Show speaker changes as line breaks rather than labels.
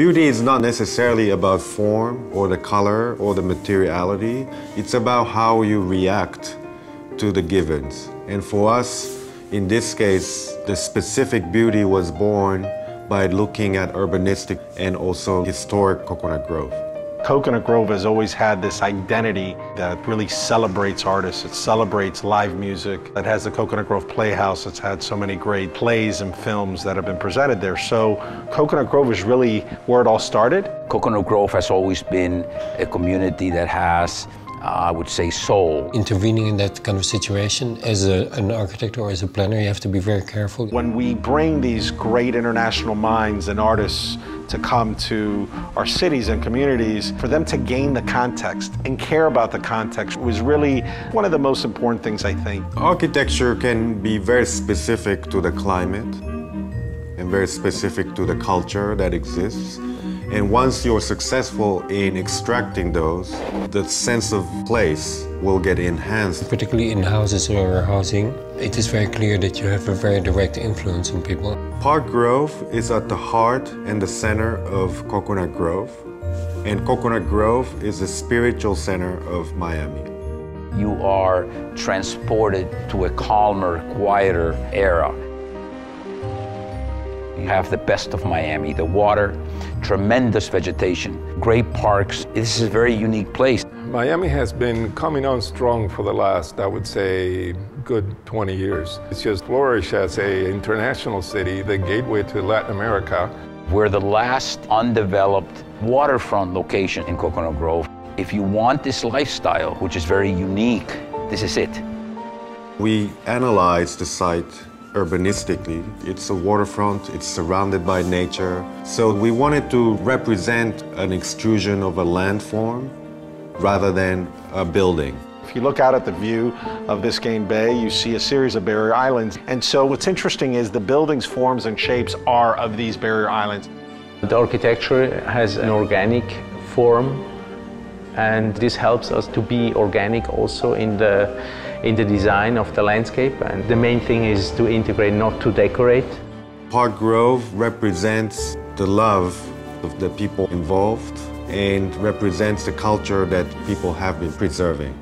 Beauty is not necessarily about form or the color or the materiality. It's about how you react to the givens. And for us, in this case, the specific beauty was born by looking at urbanistic and also historic Coconut Grove.
Coconut Grove has always had this identity that really celebrates artists. It celebrates live music. It has the Coconut Grove Playhouse. It's had so many great plays and films that have been presented there. So Coconut Grove is really where it all started.
Coconut Grove has always been a community that has, I would say, soul.
Intervening in that kind of situation as an architect or as a planner, you have to be very careful.
When we bring these great international minds and artists to come to our cities and communities, for them to gain the context and care about the context was really one of the most important things, I think.
Architecture can be very specific to the climate and very specific to the culture that exists. And once you're successful in extracting those, the sense of place will get enhanced.
Particularly in houses or housing, it is very clear that you have a very direct influence on people.
Park Grove is at the heart and the center of Coconut Grove. And Coconut Grove is the spiritual center of Miami.
You are transported to a calmer, quieter era. You have the best of Miami, the water, tremendous vegetation, great parks. This is a very unique place.
Miami has been coming on strong for the last, I would say, good 20 years. It's just flourished as an international city, the gateway to Latin America.
We're the last undeveloped waterfront location in Coconut Grove. If you want this lifestyle, which is very unique, this is it.
We analyzed the site urbanistically. It's a waterfront, it's surrounded by nature. So we wanted to represent an extrusion of a landform rather than a building.
If you look out at the view of Biscayne Bay, you see a series of barrier islands. And so what's interesting is the buildings, forms, and shapes are of these barrier islands.
The architecture has an organic form, and this helps us to be organic also in the design of the landscape. And the main thing is to integrate, not to decorate.
Park Grove represents the love of the people involved and represents the culture that people have been preserving.